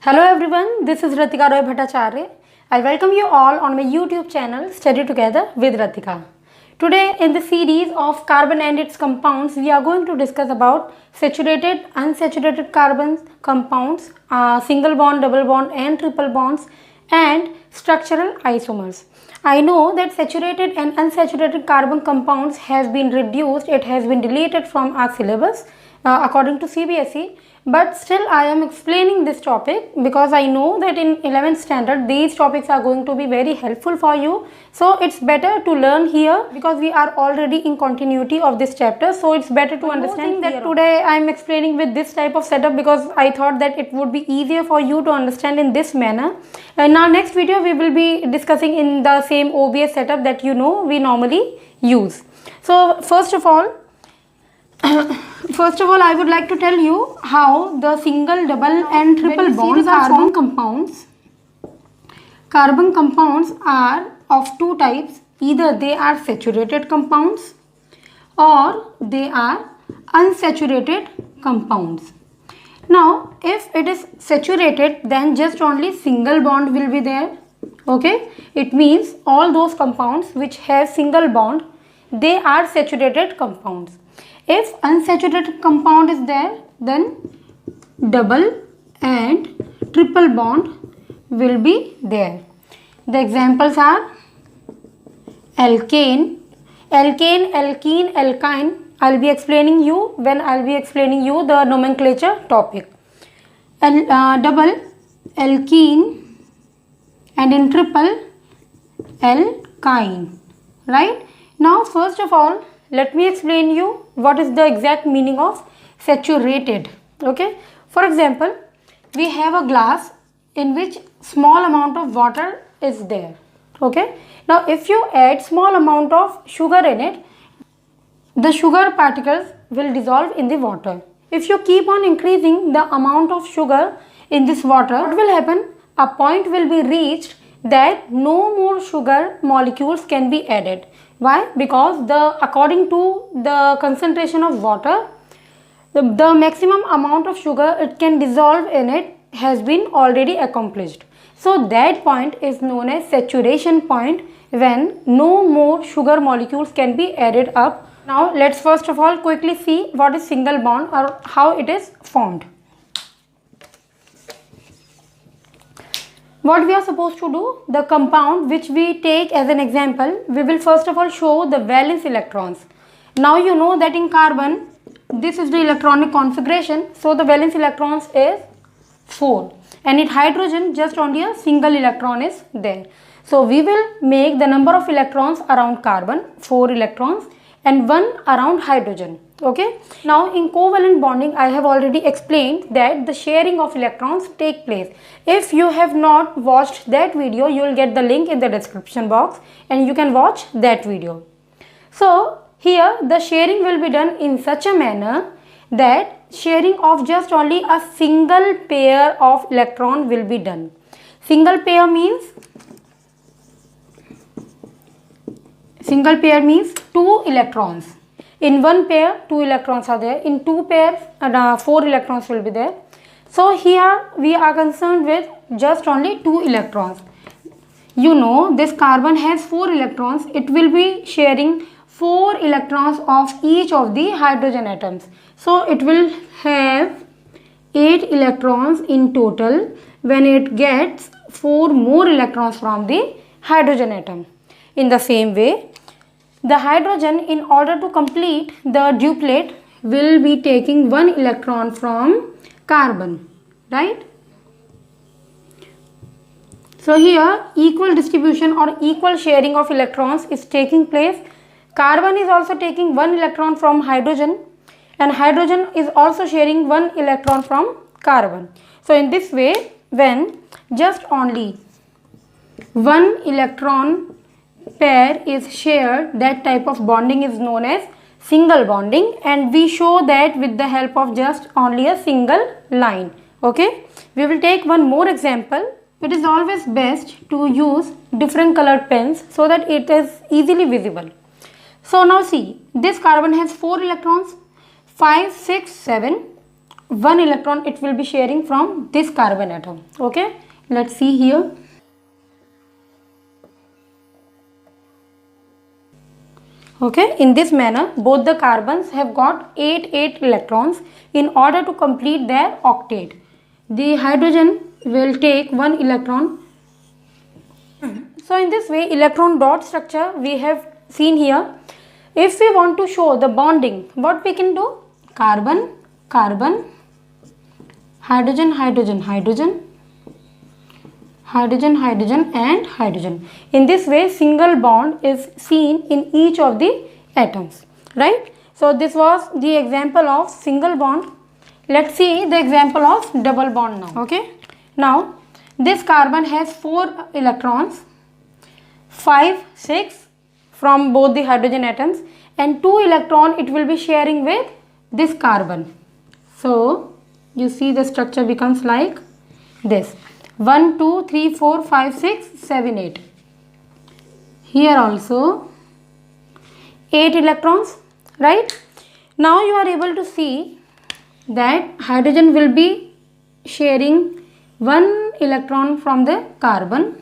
Hello everyone, this is Ratika Roy Bhattacharya. I welcome you all on my YouTube channel Study Together with Ratika. Today in the series of carbon and its compounds, we are going to discuss about saturated, unsaturated carbon compounds, single bond, double bond and triple bonds, and structural isomers. I know that saturated and unsaturated carbon compounds has been reduced, it has been deleted from our syllabus according to CBSE. But still I am explaining this topic because I know that in 11th standard these topics are going to be very helpful for you. So it's better to learn here because we are already in continuity of this chapter. So it's better to understand that today I am explaining with this type of setup because I thought that it would be easier for you to understand in this manner. In our next video we will be discussing in the same OBS setup that you know we normally use. So first of all I would like to tell you how the single, double and triple bond carbon compounds. Carbon compounds are of two types. Either they are saturated compounds or they are unsaturated compounds. Now, if it is saturated, then just only single bond will be there. Okay, it means all those compounds which have single bond, they are saturated compounds. If unsaturated compound is there, then double and triple bond will be there. The examples are alkane, alkene, alkyne. I'll be explaining you when I'll be explaining you the nomenclature topic. Double alkene and in triple alkyne. Right? Now first of all, let me explain you what is the exact meaning of saturated. Okay, for example, we have a glass in which small amount of water is there. Okay, now if you add small amount of sugar in it, the sugar particles will dissolve in the water. If you keep on increasing the amount of sugar in this water, what will happen? A point will be reached that no more sugar molecules can be added. Why? Because according to the concentration of water, the maximum amount of sugar it can dissolve in it has been already accomplished. So that point is known as saturation point, when no more sugar molecules can be added up. Now let's first of all quickly see what is single bond or how it is formed. What we are supposed to do, the compound which we take as an example, we will first of all show the valence electrons. Now you know that in carbon, this is the electronic configuration. So the valence electrons is 4 and in hydrogen just only a single electron is there. So we will make the number of electrons around carbon, 4 electrons and 1 around hydrogen. Okay, now in covalent bonding I have already explained that the sharing of electrons take place. If you have not watched that video, you will get the link in the description box and you can watch that video. So here the sharing will be done in such a manner that sharing of just only a single pair of electron will be done. Single pair means 2 electrons. In one pair, 2 electrons are there. In 2 pairs, 4 electrons will be there. So here we are concerned with just only 2 electrons. You know this carbon has 4 electrons. It will be sharing 4 electrons of each of the hydrogen atoms. So it will have 8 electrons in total when it gets 4 more electrons from the hydrogen atom. In the same way, the hydrogen, in order to complete the duplet, will be taking 1 electron from carbon, right? So here equal distribution or equal sharing of electrons is taking place. Carbon is also taking 1 electron from hydrogen and hydrogen is also sharing 1 electron from carbon. So in this way, when just only 1 electron pair is shared, that type of bonding is known as single bonding, and we show that with the help of just only a single line. Okay, we will take one more example. It is always best to use different colored pens so that it is easily visible. So now see, this carbon has 4 electrons, 5, 6, 7. one electron it will be sharing from this carbon atom. Okay, let's see here. Okay, in this manner both the carbons have got 8 electrons in order to complete their octet. The hydrogen will take 1 electron. So in this way, electron dot structure we have seen here. If we want to show the bonding, what we can do? Carbon, carbon, hydrogen, hydrogen, hydrogen, hydrogen, hydrogen and hydrogen. In this way, single bond is seen in each of the atoms, right? So this was the example of single bond. Let's see the example of double bond now. Okay, now this carbon has 4 electrons, 5, 6 from both the hydrogen atoms, and 2 electron it will be sharing with this carbon. So you see the structure becomes like this: 1, 2, 3, 4, 5, 6, 7, 8. Here also 8 electrons, right? Now you are able to see that hydrogen will be sharing 1 electron from the carbon.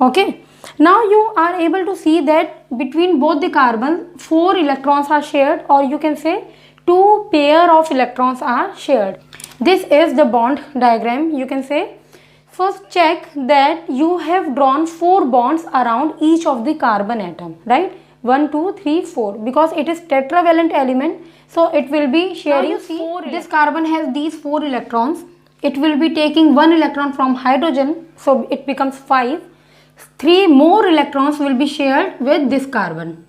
Okay, now you are able to see that between both the carbons 4 electrons are shared, or you can say 2 pair of electrons are shared. This is the bond diagram, you can say. First check that you have drawn 4 bonds around each of the carbon atom, right? 1, 2, 3, 4, because it is tetravalent element, so it will be sharing. Now you see this carbon has these 4 electrons. It will be taking 1 electron from hydrogen, so it becomes 5. 3 more electrons will be shared with this carbon.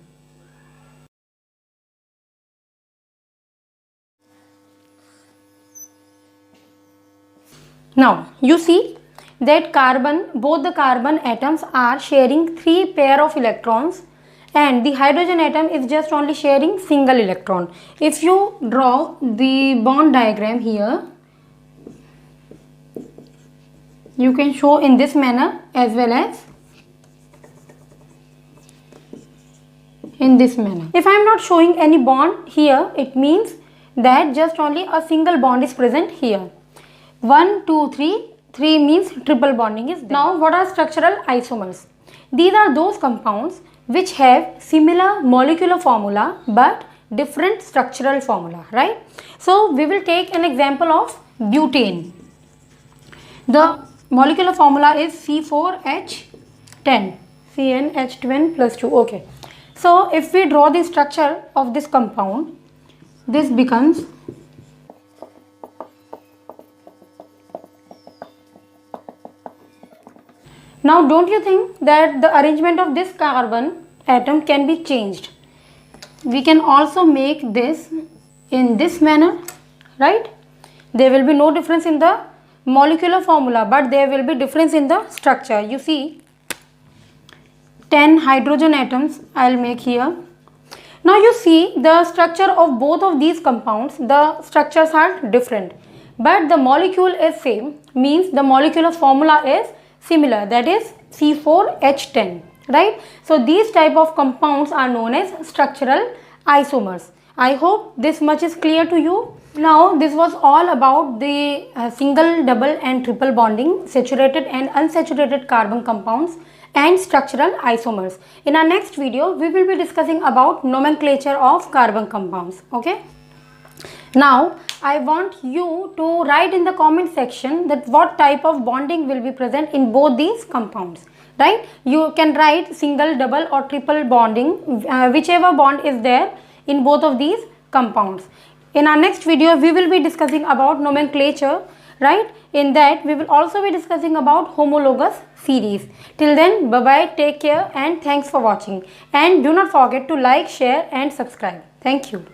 Now you see that both the carbon atoms are sharing 3 pair of electrons, and the hydrogen atom is just only sharing single electron. If you draw the bond diagram here, you can show in this manner as well as in this manner. If I am not showing any bond here, it means that just only a single bond is present here. 1, 2, 3. 3 means triple bonding is there. Now what are structural isomers? These are those compounds which have similar molecular formula but different structural formula, right? So we will take an example of butane. The molecular formula is C4H10, CnH2n plus 2. Okay. So if we draw the structure of this compound, this becomes Now don't you think that the arrangement of this carbon atom can be changed? We can also make this in this manner, right? There will be no difference in the molecular formula, but there will be difference in the structure. You see 10 hydrogen atoms I will make here. Now you see the structure of both of these compounds, the structures are different, but the molecule is same, means the molecular formula is similar, that is C4H10, right? So these type of compounds are known as structural isomers. I hope this much is clear to you. Now this was all about the single, double and triple bonding, saturated and unsaturated carbon compounds and structural isomers. In our next video, we will be discussing about nomenclature of carbon compounds. Okay. Now I want you to write in the comment section that what type of bonding will be present in both these compounds, right? You can write single, double or triple bonding, whichever bond is there in both of these compounds. In our next video, we will be discussing about nomenclature, right? In that we will also be discussing about homologous series. Till then, bye bye, take care and thanks for watching, and do not forget to like, share and subscribe. Thank you.